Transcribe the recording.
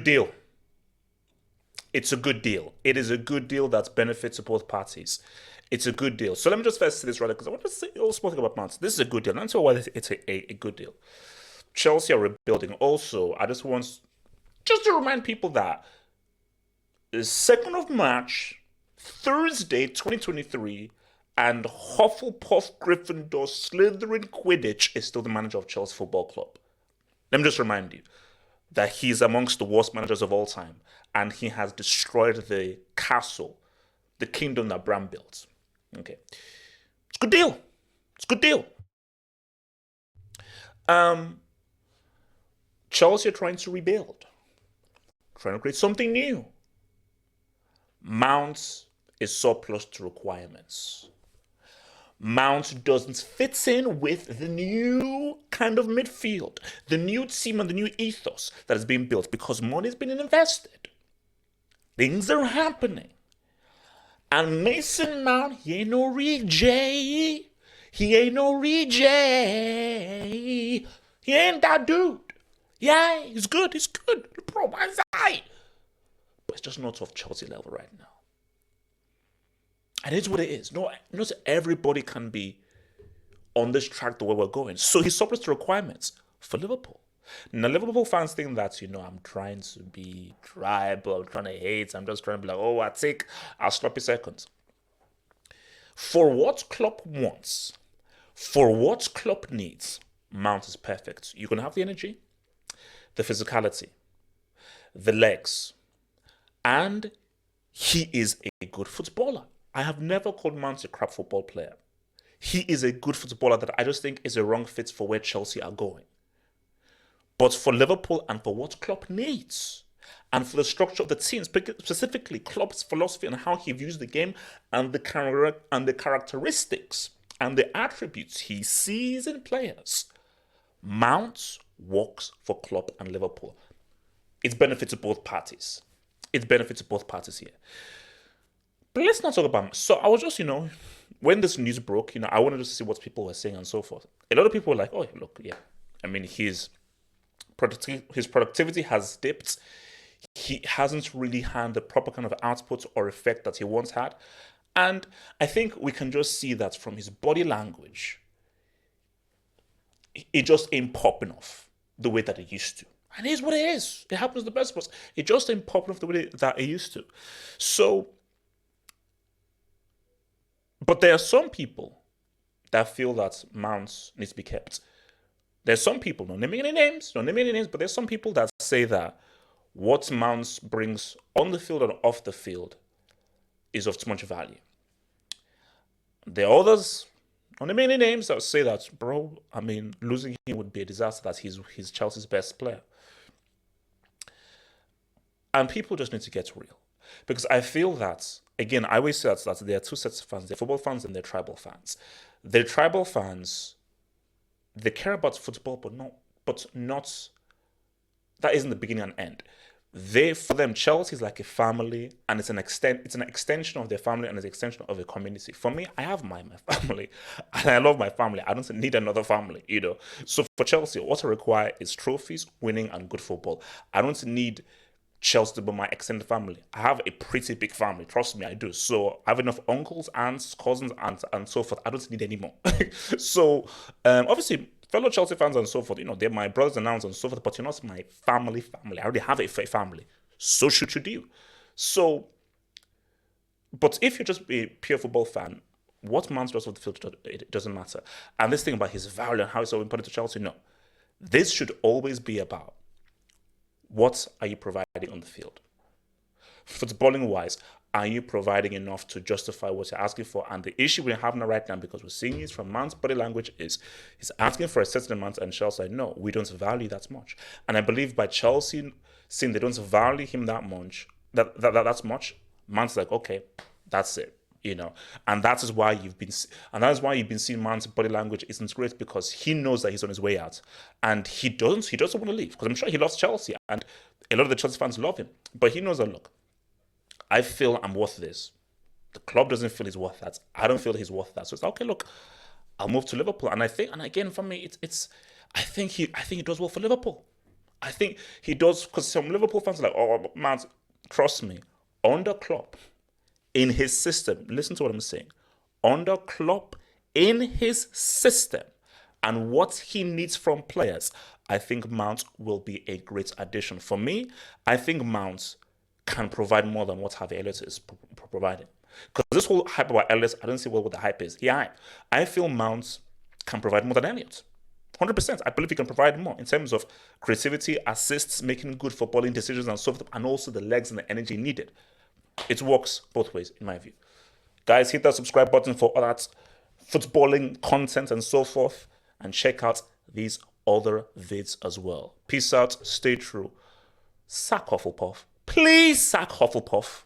good deal. It's a good deal. It is a good deal that benefits both parties. It's a good deal. So let me just first say this right, because I want to say all spoken about Mount. This is a good deal. Let me tell you why it's a good deal. Chelsea are rebuilding. Also, I just want just to remind people that the 2nd of March, Thursday, 2023, and Hufflepuff Gryffindor Slytherin Quidditch is still the manager of Chelsea Football Club. Let me just remind you that he's amongst the worst managers of all time, and he has destroyed the castle, the kingdom that Bram built. Okay. It's a good deal. It's a good deal. Chelsea are trying to rebuild, trying to create something new. Mount is surplus to requirements. Mount doesn't fit in with the new kind of midfield, the new team and the new ethos that is being built because money's been invested. Things are happening. And Mason Mount, he ain't no Rejay. He ain't no Rejay. He ain't that dude. Yeah, he's good. He's good. Bro, man's high. But it's just not of Chelsea level right now. And it's what it is. No, not everybody can be on this track the way we're going. So he's surplus to requirements for Liverpool. Now, Liverpool fans think that, I'm trying to be tribal, I'm trying to hate, I'm just trying to be like, oh, I take our sloppy seconds. For what Klopp wants, for what Klopp needs, Mount is perfect. You can have the energy, the physicality, the legs, and he is a good footballer. I have never called Mount a crap football player. He is a good footballer that I just think is a wrong fit for where Chelsea are going. But for Liverpool and for what Klopp needs, and for the structure of the team, specifically Klopp's philosophy and how he views the game and the characteristics and the attributes he sees in players, Mount works for Klopp and Liverpool. It's benefit to both parties. It's benefit to both parties here. But let's not talk about. So I was just, when this news broke, I wanted to see what people were saying and so forth. A lot of people were like, oh, look, yeah. I mean, his productivity has dipped. He hasn't really had the proper kind of output or effect that he once had. And I think we can just see that from his body language. It just ain't popping off the way that it used to. And it is what it is. It happens to the best of us. It just ain't popping off the way that it used to. So, but there are some people that feel that Mount needs to be kept. There's some people, don't name any names, but there's some people that say that what Mount brings on the field and off the field is of too much value. There are others, don't name any names, that say that, bro, I mean, losing him would be a disaster, that he's Chelsea's best player. And people just need to get real. Because I feel that, again, I always say that there are two sets of fans. There are football fans and there are tribal fans. The tribal fans, they care about football, but not. That isn't the beginning and end. For them, Chelsea is like a family, and it's an extension of their family, and it's an extension of a community. For me, I have my family, and I love my family. I don't need another family, So for Chelsea, what I require is trophies, winning, and good football. I don't need Chelsea to be my extended family. I have a pretty big family. Trust me, I do. So I have enough uncles, aunts, cousins, and so forth. I don't need any more. So obviously, fellow Chelsea fans and so forth, they're my brothers and aunts and so forth, but you're not my family. I already have a family. So should you do. So, but if you're just a pure football fan, what Mount does off the field, it doesn't matter. And this thing about his value and how it's so important to Chelsea, no. This should always be about what are you providing on the field? Footballing wise, are you providing enough to justify what you're asking for? And the issue we're having right now, because we're seeing it from Mount's body language, is he's asking for a certain amount, and Chelsea, no, we don't value that much. And I believe by Chelsea seeing they don't value him that much, that's much, Mount's like, okay, that's it. And that is why you've been seeing Mount's body language isn't great, because he knows that he's on his way out, and he doesn't want to leave, because I'm sure he loves Chelsea, and a lot of the Chelsea fans love him, but he knows that, look, I feel I'm worth this. The club doesn't feel he's worth that. I don't feel he's worth that. So it's okay. Look, I'll move to Liverpool, and I think, and again for me, I think he does well for Liverpool. I think he does, because some Liverpool fans are like, oh, man, trust me, under Klopp, in his system, listen to what I'm saying, under Klopp, in his system, and what he needs from players, I think Mount will be a great addition. For me, I think Mount can provide more than what Harvey Elliott is providing. Because this whole hype about Elliott, I don't see what the hype is. Yeah, I feel Mount can provide more than Elliott. 100%. I believe he can provide more in terms of creativity, assists, making good footballing decisions, and so forth, and also the legs and the energy needed. It works both ways, in my view. Guys, hit that subscribe button for all that footballing content and so forth, and check out these other vids as well. Peace out, stay true. Sack Hufflepuff. Please sack Hufflepuff.